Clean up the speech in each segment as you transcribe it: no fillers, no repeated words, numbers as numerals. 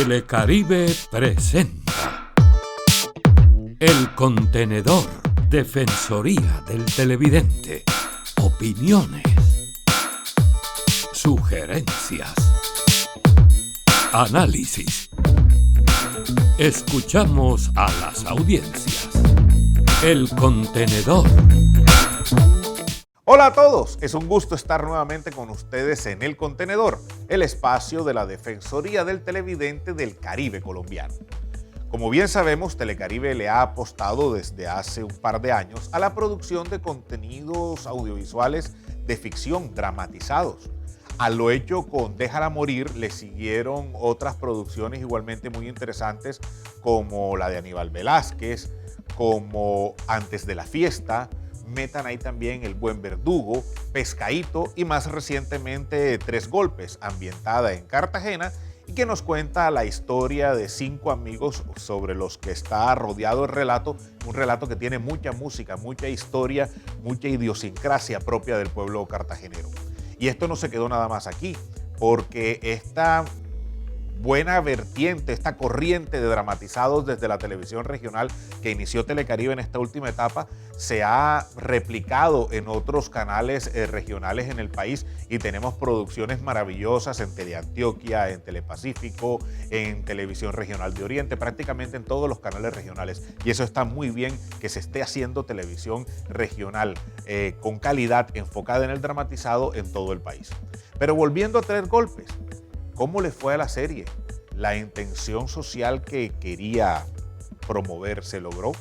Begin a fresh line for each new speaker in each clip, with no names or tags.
Telecaribe presenta El Contenedor, Defensoría del Televidente. Opiniones, sugerencias, análisis. Escuchamos a las audiencias. El Contenedor.
Hola a todos, es un gusto estar nuevamente con ustedes en El Contenedor, el espacio de la Defensoría del Televidente del Caribe colombiano. Como bien sabemos, Telecaribe le ha apostado desde hace un par de años a la producción de contenidos audiovisuales de ficción dramatizados. A lo hecho con Déjala Morir le siguieron otras producciones igualmente muy interesantes como la de Aníbal Velázquez, como Antes de la Fiesta. Metan ahí también El Buen Verdugo, Pescadito y más recientemente Tres Golpes, ambientada en Cartagena y que nos cuenta la historia de 5 amigos sobre los que está rodeado el relato, un relato que tiene mucha música, mucha historia, mucha idiosincrasia propia del pueblo cartagenero. Y esto no se quedó nada más aquí, porque esta buena vertiente, esta corriente de dramatizados desde la televisión regional que inició Telecaribe en esta última etapa, se ha replicado en otros canales regionales en el país y tenemos producciones maravillosas en Teleantioquia, en Telepacífico, en Televisión Regional de Oriente, prácticamente en todos los canales regionales. Y eso está muy bien que se esté haciendo televisión regional con calidad, enfocada en el dramatizado en todo el país. Pero volviendo a Tres Golpes, ¿cómo le fue a la serie? ¿La intención social que quería promover se logró?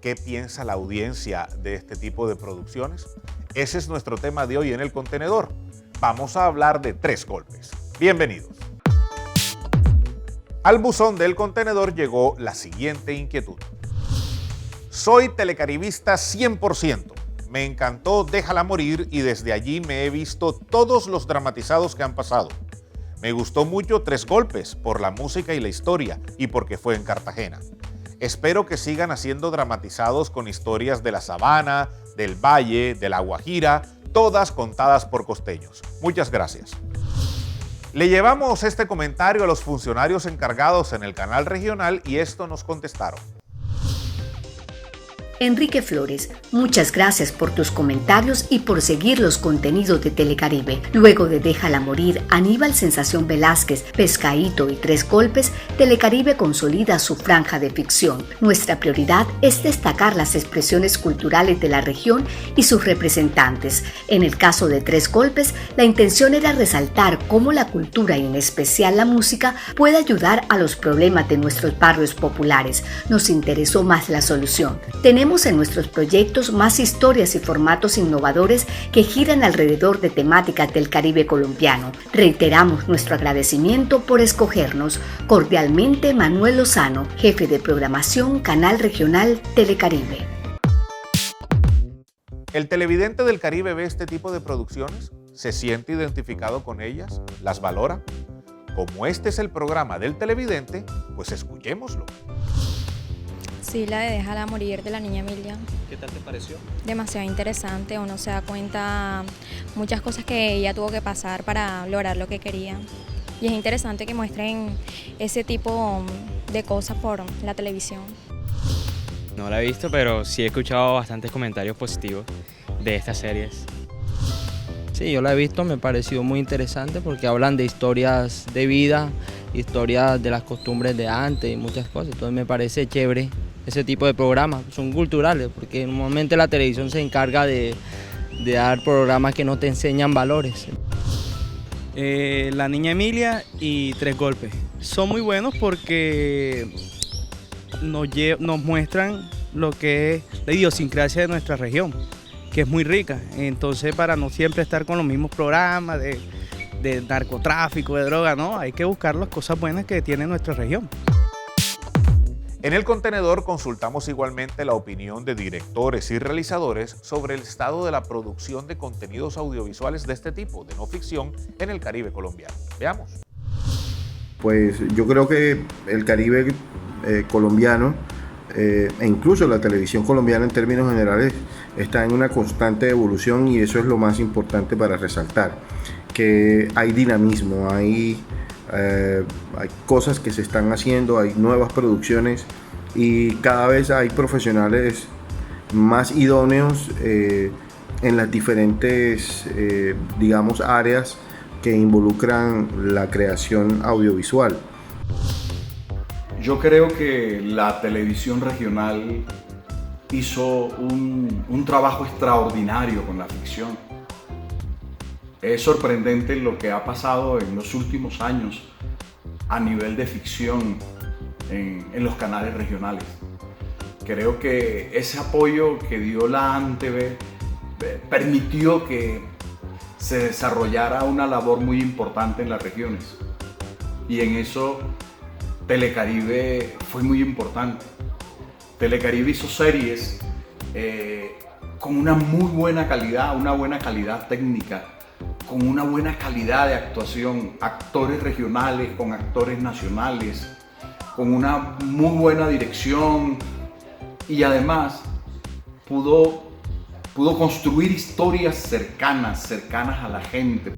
¿Qué piensa la audiencia de este tipo de producciones? Ese es nuestro tema de hoy en El Contenedor. Vamos a hablar de Tres Golpes. Bienvenidos. Al buzón del Contenedor llegó la siguiente inquietud. Soy telecaribista 100%. Me encantó Déjala Morir y desde allí me he visto todos los dramatizados que han pasado. Me gustó mucho Tres Golpes por la música y la historia y porque fue en Cartagena. Espero que sigan haciendo dramatizados con historias de la Sabana, del Valle, de la Guajira, todas contadas por costeños. Muchas gracias. Le llevamos este comentario a los funcionarios encargados en el canal regional y esto nos contestaron.
Enrique Flores, muchas gracias por tus comentarios y por seguir los contenidos de Telecaribe. Luego de Déjala Morir, Aníbal Sensación Velázquez, Pescadito y Tres Golpes, Telecaribe consolida su franja de ficción. Nuestra prioridad es destacar las expresiones culturales de la región y sus representantes. En el caso de Tres Golpes, la intención era resaltar cómo la cultura y en especial la música puede ayudar a los problemas de nuestros barrios populares. Nos interesó más la solución. Tenemos en nuestros proyectos más historias y formatos innovadores que giran alrededor de temáticas del Caribe colombiano. Reiteramos nuestro agradecimiento por escogernos. Cordialmente, Manuel Lozano, jefe de programación, Canal Regional Telecaribe.
¿El televidente del Caribe ve este tipo de producciones? ¿Se siente identificado con ellas? ¿Las valora? Como este es el programa del televidente, pues escuchémoslo.
Sí, la de Déjala Morir de la niña Emilia.
¿Qué tal te pareció?
Demasiado interesante, uno se da cuenta muchas cosas que ella tuvo que pasar para lograr lo que quería. Y es interesante que muestren ese tipo de cosas por la televisión.
No la he visto, pero sí he escuchado bastantes comentarios positivos de estas series.
Sí, yo la he visto, me pareció muy interesante porque hablan de historias de vida, historias de las costumbres de antes y muchas cosas. Entonces me parece chévere ese tipo de programas, son culturales, porque normalmente la televisión se encarga de dar programas que no te enseñan valores.
La niña Emilia y Tres Golpes son muy buenos porque nos muestran lo que es la idiosincrasia de nuestra región, que es muy rica. Entonces, para no siempre estar con los mismos programas de narcotráfico, de droga, no, hay que buscar las cosas buenas que tiene nuestra región.
En El Contenedor consultamos igualmente la opinión de directores y realizadores sobre el estado de la producción de contenidos audiovisuales de este tipo, de no ficción, en el Caribe colombiano. Veamos.
Pues yo creo que el Caribe colombiano e incluso la televisión colombiana en términos generales está en una constante evolución y eso es lo más importante para resaltar, que hay dinamismo, hay hay cosas que se están haciendo, hay nuevas producciones y cada vez hay profesionales más idóneos en las diferentes, digamos, áreas que involucran la creación audiovisual.
Yo creo que la televisión regional hizo un trabajo extraordinario con la ficción. Es sorprendente lo que ha pasado en los últimos años a nivel de ficción en los canales regionales. Creo que ese apoyo que dio la ANTV permitió que se desarrollara una labor muy importante en las regiones. Y en eso Telecaribe fue muy importante. Telecaribe hizo series con una muy buena calidad, una buena calidad técnica, con una buena calidad de actuación, actores regionales con actores nacionales, con una muy buena dirección y además pudo construir historias cercanas a la gente.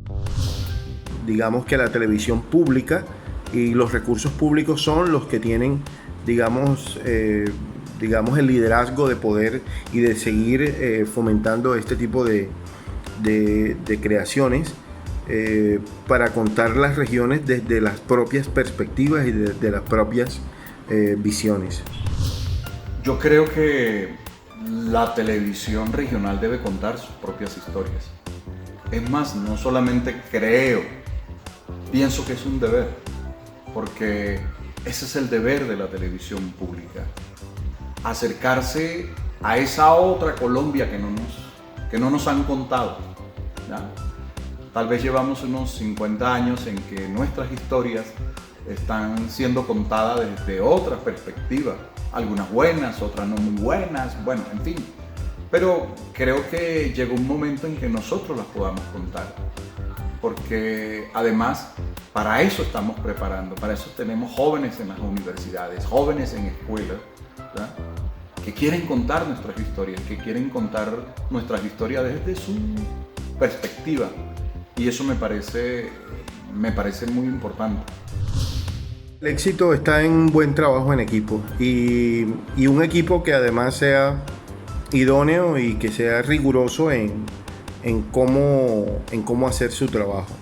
Digamos que la televisión pública y los recursos públicos son los que tienen, digamos, el liderazgo de poder y de seguir fomentando este tipo de creaciones para contar las regiones desde las propias perspectivas y desde las propias visiones.
Yo creo que la televisión regional debe contar sus propias historias. Es más, no solamente creo, pienso que es un deber, porque ese es el deber de la televisión pública. Acercarse a esa otra Colombia que no nos han contado, ¿ya? Tal vez llevamos unos 50 años en que nuestras historias están siendo contadas desde otra perspectiva, algunas buenas, otras no muy buenas, bueno, en fin. Pero creo que llegó un momento en que nosotros las podamos contar, porque además para eso estamos preparando, para eso tenemos jóvenes en las universidades, jóvenes en escuelas, ¿verdad?, que quieren contar nuestras historias, que quieren contar nuestras historias desde su perspectiva, y eso me parece muy importante.
El éxito está en un buen trabajo en equipo y un equipo que además sea idóneo y que sea riguroso en cómo hacer su trabajo.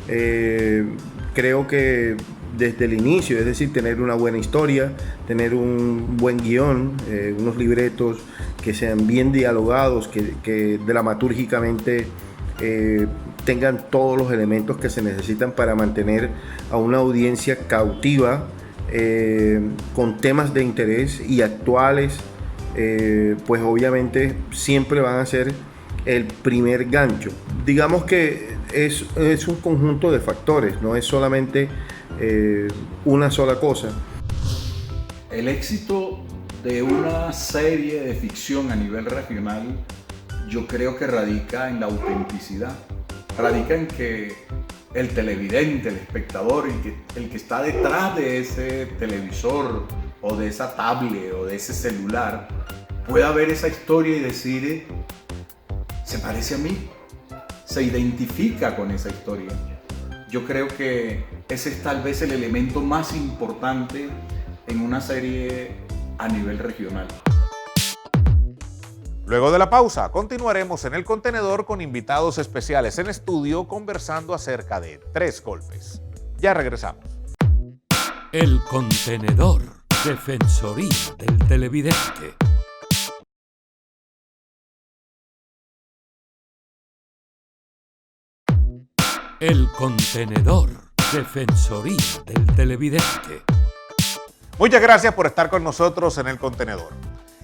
Creo que desde el inicio, es decir, tener una buena historia, tener un buen guión, unos libretos que sean bien dialogados, que dramatúrgicamente tengan todos los elementos que se necesitan para mantener a una audiencia cautiva, con temas de interés y actuales, pues obviamente siempre van a ser el primer gancho. Digamos que es un conjunto de factores, no es solamente una sola cosa.
El éxito de una serie de ficción a nivel regional, yo creo que radica en la autenticidad, radica en que el televidente, el espectador, el que está detrás de ese televisor o de esa tablet o de ese celular, pueda ver esa historia y decir, se parece a mí, se identifica con esa historia. Yo creo que ese es tal vez el elemento más importante en una serie a nivel regional.
Luego de la pausa, continuaremos en El Contenedor con invitados especiales en estudio conversando acerca de Tres Golpes. Ya regresamos.
El Contenedor, Defensoría del Televidente. El Contenedor, Defensoría del Televidente.
Muchas gracias por estar con nosotros en El Contenedor.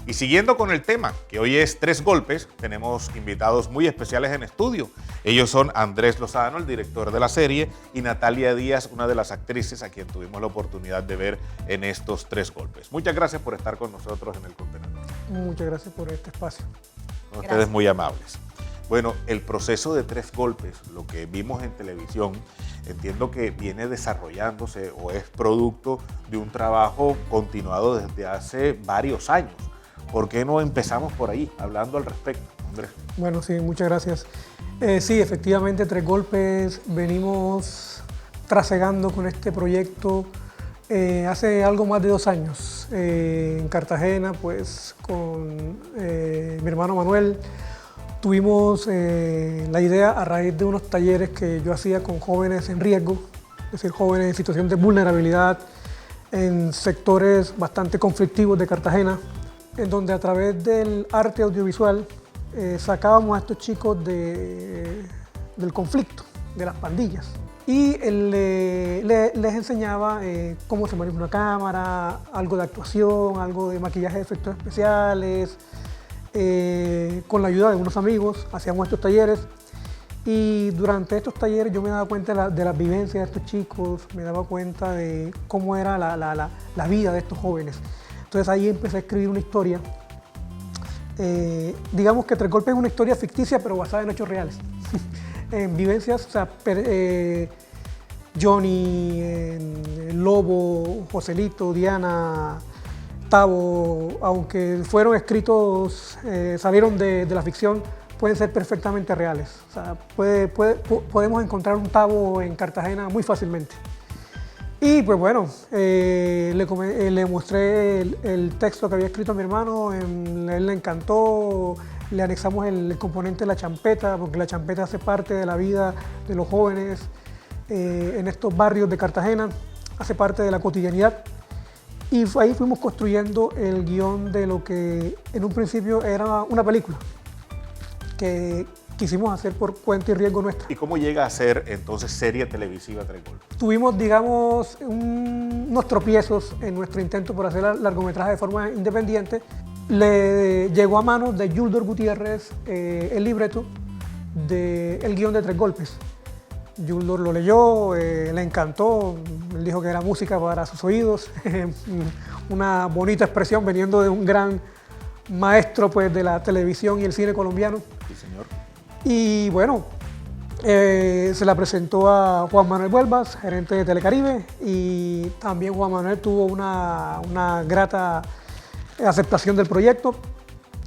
Y siguiendo con el tema, que hoy es Tres Golpes, tenemos invitados muy especiales en estudio. Ellos son Andrés Lozano, el director de la serie, y Natalia Díaz, una de las actrices a quien tuvimos la oportunidad de ver en estos Tres Golpes. Muchas gracias por estar con nosotros en El Contenedor.
Muchas gracias por este espacio.
Son ustedes muy amables. Bueno, el proceso de Tres Golpes, lo que vimos en televisión, entiendo que viene desarrollándose o es producto de un trabajo continuado desde hace varios años. ¿Por qué no empezamos por ahí, hablando al respecto, Andrés?
Bueno, sí, muchas gracias. Sí, efectivamente, Tres Golpes venimos trasegando con este proyecto hace algo más de 2 años. En Cartagena, pues con mi hermano Manuel, tuvimos la idea a raíz de unos talleres que yo hacía con jóvenes en riesgo, es decir, jóvenes en situación de vulnerabilidad en sectores bastante conflictivos de Cartagena, en donde a través del arte audiovisual sacábamos a estos chicos del conflicto, de las pandillas. Y les enseñaba cómo se maneja una cámara, algo de actuación, algo de maquillaje de efectos especiales. Con la ayuda de unos amigos hacíamos estos talleres, y durante estos talleres yo me daba cuenta de las vivencias de estos chicos, me daba cuenta de cómo era la vida de estos jóvenes. Entonces ahí empecé a escribir una historia. Digamos que Tres Golpes es una historia ficticia pero basada en hechos reales. En vivencias, o sea, Johnny, el Lobo, Joselito, Diana, Tavo, aunque fueron escritos, salieron de la ficción, pueden ser perfectamente reales. O sea, podemos encontrar un Tavo en Cartagena muy fácilmente. Y pues bueno, le mostré el texto que había escrito a mi hermano, él le encantó, le anexamos el componente de la champeta, porque la champeta hace parte de la vida de los jóvenes en estos barrios de Cartagena, hace parte de la cotidianidad. Y ahí fuimos construyendo el guión de lo que en un principio era una película que quisimos hacer por cuenta y riesgo nuestra.
¿Y cómo llega a ser entonces serie televisiva Tres Golpes?
Tuvimos, digamos, unos tropiezos en nuestro intento por hacer largometraje de forma independiente. Le llegó a manos de Yuldor Gutiérrez el libreto del guión de Tres Golpes. Yuldor lo leyó, le encantó, él dijo que era música para sus oídos, una bonita expresión veniendo de un gran maestro, pues, de la televisión y el cine colombiano.
Sí, señor.
Y bueno, se la presentó a Juan Manuel Vuelvas, gerente de Telecaribe, y también Juan Manuel tuvo una grata aceptación del proyecto.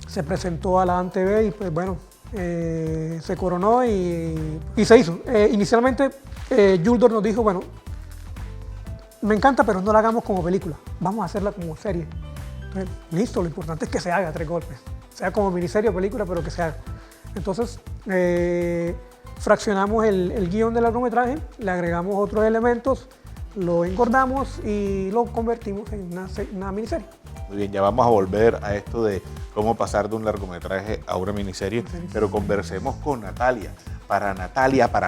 Se presentó a la ANTV y pues bueno, se coronó y se hizo. Inicialmente Yuldor nos dijo, bueno, me encanta, pero no la hagamos como película, vamos a hacerla como serie. Entonces, listo, lo importante es que se haga Tres Golpes, sea como miniserie o película, pero que se haga. Entonces fraccionamos el guión del largometraje, le agregamos otros elementos, lo engordamos y lo convertimos en una miniserie.
Muy bien, ya vamos a volver a esto de cómo pasar de un largometraje a una miniserie, pero conversemos con Natalia. Para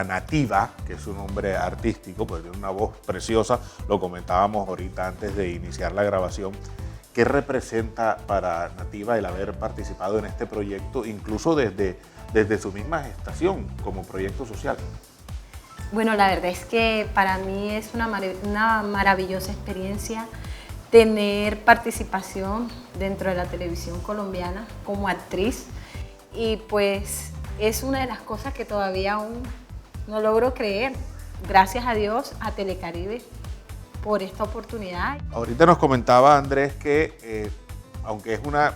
Nativa, que es un nombre artístico, pues tiene una voz preciosa, lo comentábamos ahorita antes de iniciar la grabación. ¿Qué representa para Nativa el haber participado en este proyecto, incluso desde su misma gestación como proyecto social?
Bueno, la verdad es que para mí es una maravillosa experiencia tener participación dentro de la televisión colombiana como actriz, y pues es una de las cosas que todavía aún no logro creer. Gracias a Dios, a Telecaribe, por esta oportunidad.
Ahorita nos comentaba Andrés que aunque es una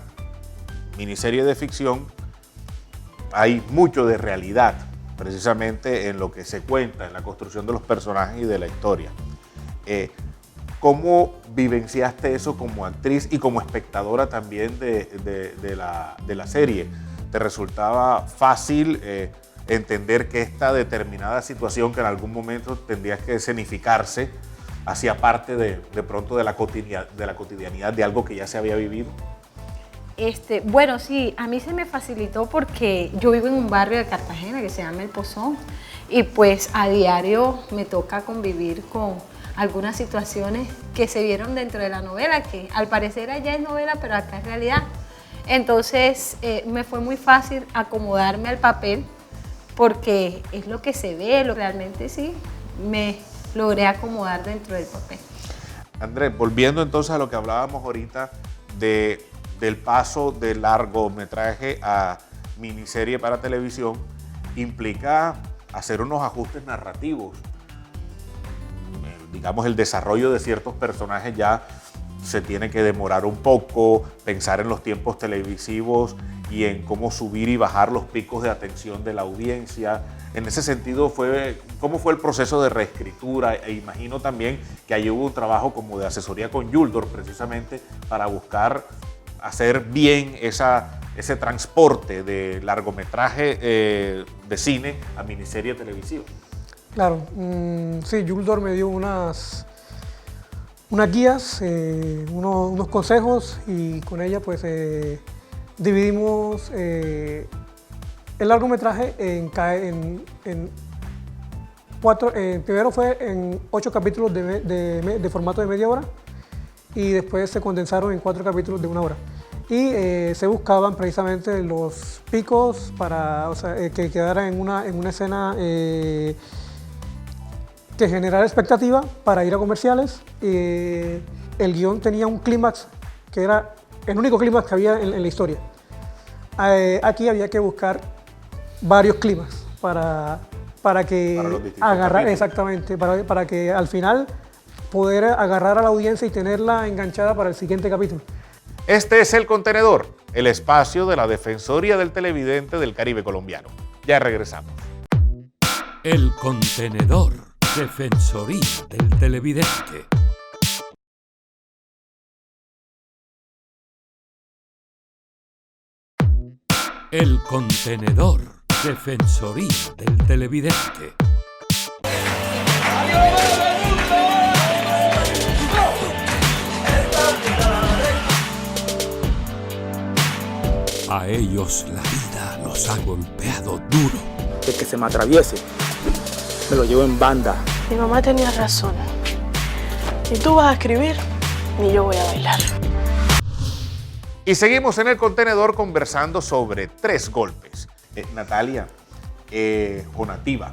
miniserie de ficción, hay mucho de realidad precisamente en lo que se cuenta, en la construcción de los personajes y de la historia. ¿Cómo vivenciaste eso como actriz y como espectadora también de la serie? ¿Te resultaba fácil entender que esta determinada situación que en algún momento tendría que escenificarse hacía parte de pronto de la cotidianidad de algo que ya se había vivido?
Bueno, sí, a mí se me facilitó porque yo vivo en un barrio de Cartagena que se llama El Pozón, y pues a diario me toca convivir con algunas situaciones que se vieron dentro de la novela, que al parecer allá es novela, pero acá es realidad. Entonces me fue muy fácil acomodarme al papel porque es lo que se ve, realmente sí, me logré acomodar dentro del papel.
Andrés, volviendo entonces a lo que hablábamos ahorita del paso de largometraje a miniserie para televisión, implica hacer unos ajustes narrativos. Digamos, el desarrollo de ciertos personajes ya se tiene que demorar un poco, pensar en los tiempos televisivos y en cómo subir y bajar los picos de atención de la audiencia. En ese sentido, ¿cómo fue el proceso de reescritura? E imagino también que allí hubo un trabajo como de asesoría con Yuldor, precisamente para buscar hacer bien ese transporte de largometraje de cine a miniserie televisiva.
Claro, sí, Yuldor me dio unas guías, unos consejos, y con ella pues dividimos el largometraje en cuatro. Primero fue en 8 capítulos de formato de media hora, y después se condensaron en 4 capítulos de 1 hora. Y se buscaban precisamente los picos para que quedara en una escena que generara expectativa para ir a comerciales. El guión tenía un clímax que era el único clímax que había en la historia. Aquí había que buscar varios clímax para que agarrar, exactamente, para que al final poder agarrar a la audiencia y tenerla enganchada para el siguiente capítulo.
Este es El Contenedor, el espacio de la Defensoría del Televidente del Caribe colombiano. Ya regresamos.
El Contenedor, Defensoría del Televidente. El Contenedor, Defensoría del Televidente. A ellos la vida los ha golpeado duro.
El que se me atraviese, me lo llevo en banda.
Mi mamá tenía razón. Ni tú vas a escribir, ni yo voy a bailar.
Y seguimos en El Contenedor conversando sobre 3 golpes. Natalia, o Nativa,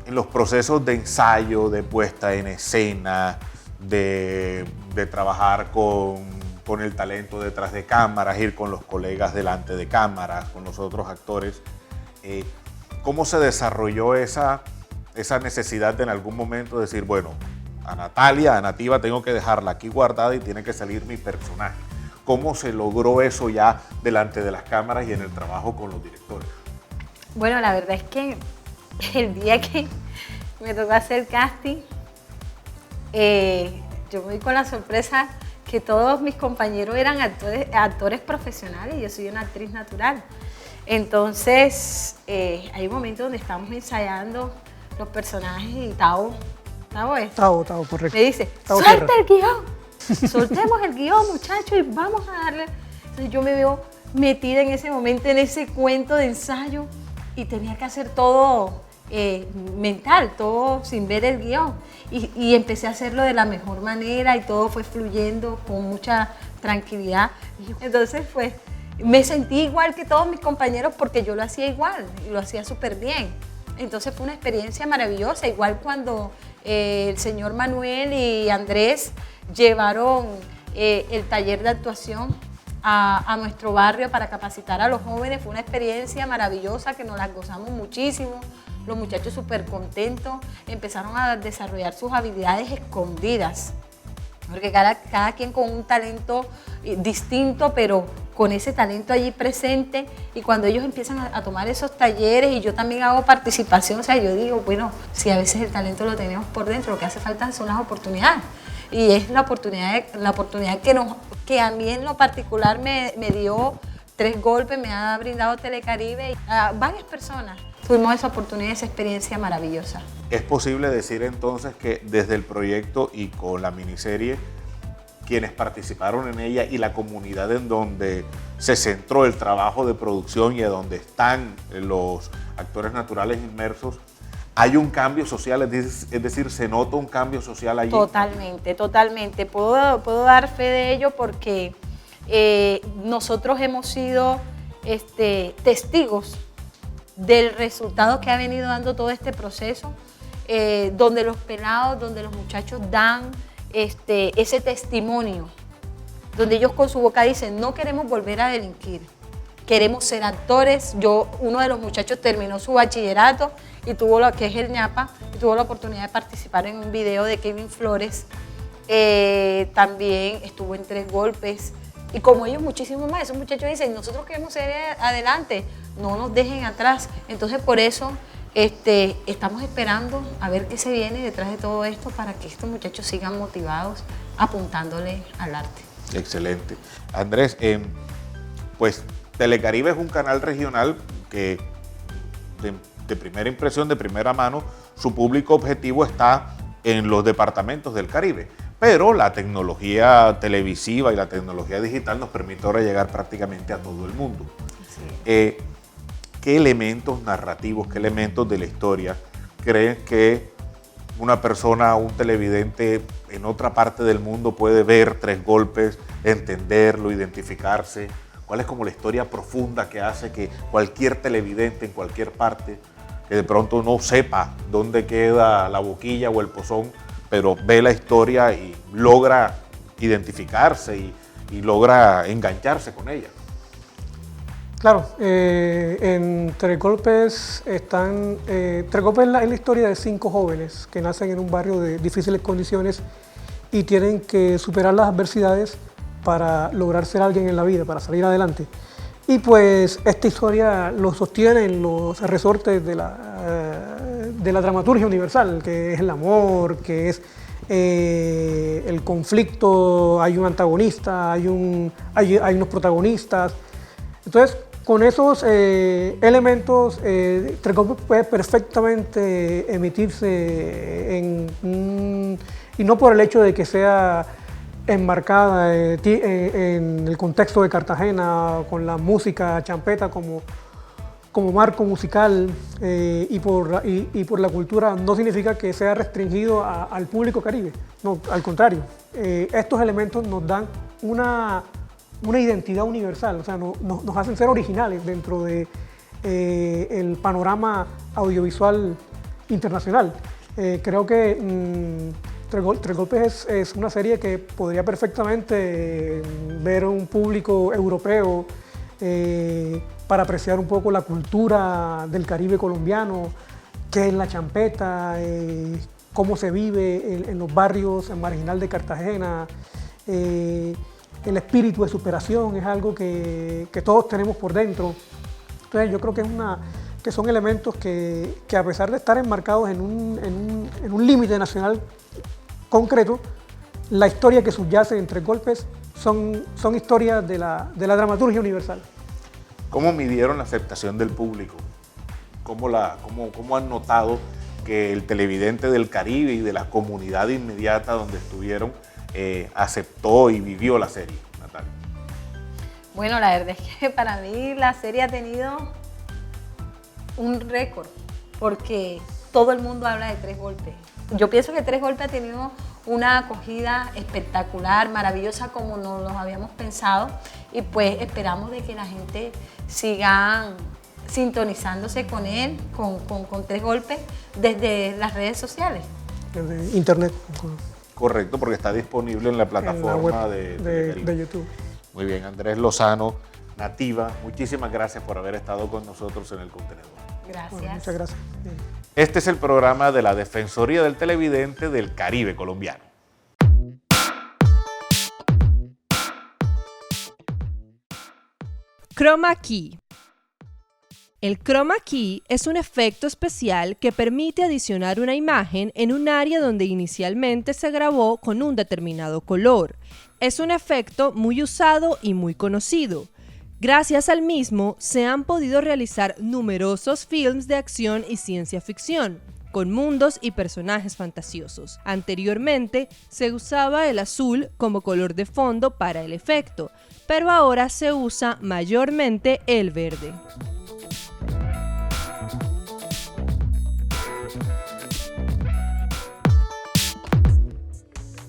en los procesos de ensayo, de puesta en escena, de trabajar con el talento detrás de cámaras, ir con los colegas delante de cámaras, con los otros actores, ¿cómo se desarrolló esa necesidad de en algún momento decir, bueno, a Natalia, a Nativa, tengo que dejarla aquí guardada y tiene que salir mi personaje? ¿Cómo se logró eso ya delante de las cámaras y en el trabajo con los directores?
Bueno, la verdad es que el día que me tocó hacer casting, yo me di con la sorpresa que todos mis compañeros eran actores profesionales y yo soy una actriz natural. Entonces, hay un momento donde estamos ensayando los personajes y Tavo,
correcto.
me dice,
Tavo
suelta
Tierra.
el guión, soltemos el guión, muchachos, y vamos a darle. Entonces yo me veo metida en ese momento, en ese cuento de ensayo, y tenía que hacer todo mental, todo sin ver el guión. Y empecé a hacerlo de la mejor manera y todo fue fluyendo con mucha tranquilidad. Entonces, pues, me sentí igual que todos mis compañeros porque yo lo hacía igual y lo hacía súper bien. Entonces fue una experiencia maravillosa, igual cuando el señor Manuel y Andrés llevaron el taller de actuación a nuestro barrio para capacitar a los jóvenes. Fue una experiencia maravillosa que nos la gozamos muchísimo. Los muchachos súper contentos, empezaron a desarrollar sus habilidades escondidas, porque cada quien con un talento distinto, pero con ese talento allí presente, y cuando ellos empiezan a tomar esos talleres, y yo también hago participación, o sea, yo digo, bueno, si a veces el talento lo tenemos por dentro, lo que hace falta son las oportunidades, y es la oportunidad que a mí en lo particular me dio 3 golpes, me ha brindado Telecaribe, y a varias personas tuvimos esa oportunidad, esa experiencia maravillosa.
¿Es posible decir entonces que desde el proyecto y con la miniserie, quienes participaron en ella y la comunidad en donde se centró el trabajo de producción y a donde están los actores naturales inmersos, hay un cambio social? Es decir, ¿se nota un cambio social allí?
Totalmente, totalmente. Puedo dar fe de ello porque nosotros hemos sido testigos del resultado que ha venido dando todo este proceso, donde los pelados, donde los muchachos dan ese testimonio, donde ellos con su boca dicen, no queremos volver a delinquir, queremos ser actores. Uno de los muchachos terminó su bachillerato y tuvo lo que es el ñapa, y tuvo la oportunidad de participar en un video de Kevin Flores, también estuvo en 3 golpes, y como ellos muchísimos más. Esos muchachos dicen, nosotros queremos ser adelante, no nos dejen atrás. Entonces por eso estamos esperando a ver qué se viene detrás de todo esto para que estos muchachos sigan motivados apuntándole al arte.
Excelente. Andrés, pues Telecaribe es un canal regional que de primera impresión, de primera mano, su público objetivo está en los departamentos del Caribe. Pero la tecnología televisiva y la tecnología digital nos permite ahora llegar prácticamente a todo el mundo. Sí. ¿Qué elementos narrativos, qué elementos de la historia creen que una persona, un televidente en otra parte del mundo puede ver Tres Golpes, entenderlo, identificarse? ¿Cuál es como la historia profunda que hace que cualquier televidente en cualquier parte, que de pronto no sepa dónde queda la boquilla o el pozón, pero ve la historia y logra identificarse y logra engancharse con ella?
Claro, en Tres Golpes están... Tres Golpes es la historia de 5 jóvenes que nacen en un barrio de difíciles condiciones y tienen que superar las adversidades para lograr ser alguien en la vida, para salir adelante. Y pues esta historia lo sostienen los resortes de la dramaturgia universal, que es el amor, que es el conflicto, hay un antagonista, hay unos protagonistas. Entonces, con esos elementos, Tres Golpes puede perfectamente emitirse y no por el hecho de que sea enmarcada en el contexto de Cartagena, con la música champeta como marco musical y por la cultura, no significa que sea restringido al público caribe. No, al contrario, estos elementos nos dan una identidad universal, o sea, nos hacen ser originales dentro de el panorama audiovisual internacional. Creo que Tres Golpes es una serie que podría perfectamente ver un público europeo para apreciar un poco la cultura del Caribe colombiano, qué es la champeta, cómo se vive en los barrios, en Marginal de Cartagena. El espíritu de superación es algo que todos tenemos por dentro. Entonces yo creo que son elementos que a pesar de estar enmarcados en un límite nacional concreto, la historia que subyace en Tres Golpes son historias de la dramaturgia universal.
¿Cómo midieron la aceptación del público? ¿Cómo han notado que el televidente del Caribe y de la comunidad inmediata donde estuvieron aceptó y vivió la serie, Natalia?
Bueno, la verdad es que para mí la serie ha tenido un récord, porque todo el mundo habla de Tres Golpes. Yo pienso que Tres Golpes ha tenido una acogida espectacular, maravillosa como no lo habíamos pensado, y pues esperamos de que la gente siga sintonizándose con él, con Tres Golpes, desde las redes sociales.
Desde internet.
Correcto, porque está disponible en la plataforma
de YouTube.
Muy bien, Andrés Lozano, Nativa, muchísimas gracias por haber estado con nosotros en El Contenedor.
Gracias.
Bueno, muchas gracias. Bien.
Este es el programa de la Defensoría del Televidente del Caribe colombiano.
Chroma Key. El Chroma Key es un efecto especial que permite adicionar una imagen en un área donde inicialmente se grabó con un determinado color. Es un efecto muy usado y muy conocido. Gracias al mismo, se han podido realizar numerosos films de acción y ciencia ficción, con mundos y personajes fantasiosos. Anteriormente, se usaba el azul como color de fondo para el efecto, pero ahora se usa mayormente el verde.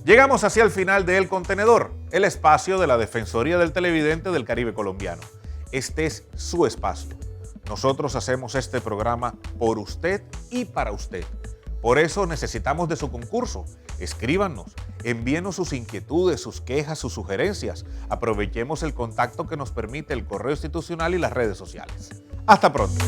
Llegamos hacia el final de El Contenedor, el espacio de la Defensoría del Televidente del Caribe colombiano. Este es su espacio. Nosotros hacemos este programa por usted y para usted. Por eso necesitamos de su concurso. Escríbanos, envíenos sus inquietudes, sus quejas, sus sugerencias. Aprovechemos el contacto que nos permite el correo institucional y las redes sociales. Hasta pronto.